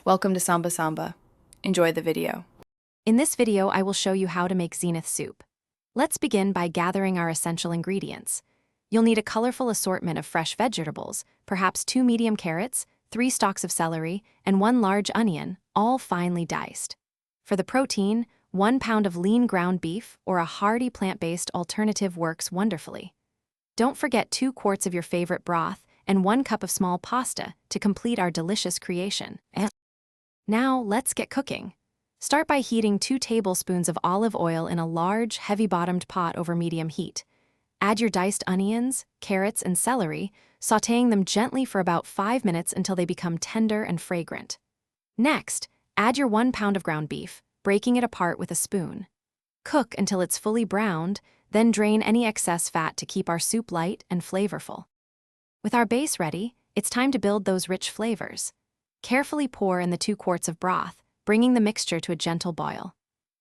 Welcome to Samba Samba. Enjoy the video. In this video, I will show you how to make Zenith soup. Let's begin by gathering our essential ingredients. You'll need a colorful assortment of fresh vegetables, perhaps 2 medium carrots, 3 stalks of celery, and 1 large onion, all finely diced. For the protein, 1 pound of lean ground beef or a hearty plant-based alternative works wonderfully. Don't forget 2 quarts of your favorite broth and 1 cup of small pasta to complete our delicious creation. Now, let's get cooking. Start by heating 2 tablespoons of olive oil in a large, heavy-bottomed pot over medium heat. Add your diced onions, carrots, and celery, sautéing them gently for about 5 minutes until they become tender and fragrant. Next, add your 1 pound of ground beef, breaking it apart with a spoon. Cook until it's fully browned, then drain any excess fat to keep our soup light and flavorful. With our base ready, it's time to build those rich flavors. Carefully pour in the 2 quarts of broth, bringing the mixture to a gentle boil.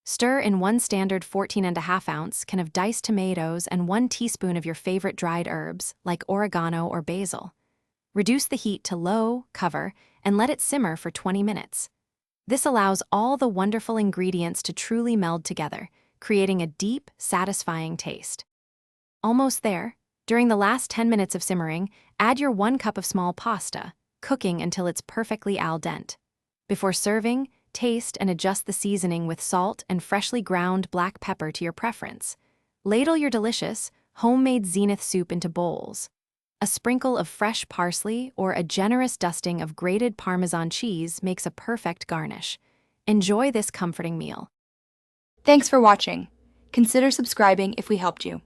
Stir in 1 standard 14.5 ounce can of diced tomatoes and 1 teaspoon of your favorite dried herbs, like oregano or basil. Reduce the heat to low, cover, and let it simmer for 20 minutes. This allows all the wonderful ingredients to truly meld together, creating a deep, satisfying taste. Almost there. During the last 10 minutes of simmering, add your 1 cup of small pasta, cooking until it's perfectly al dente. Before serving, taste and adjust the seasoning with salt and freshly ground black pepper to your preference. Ladle your delicious, homemade Zenith soup into bowls. A sprinkle of fresh parsley or a generous dusting of grated Parmesan cheese makes a perfect garnish. Enjoy this comforting meal. Thanks for watching. Consider subscribing if we helped you.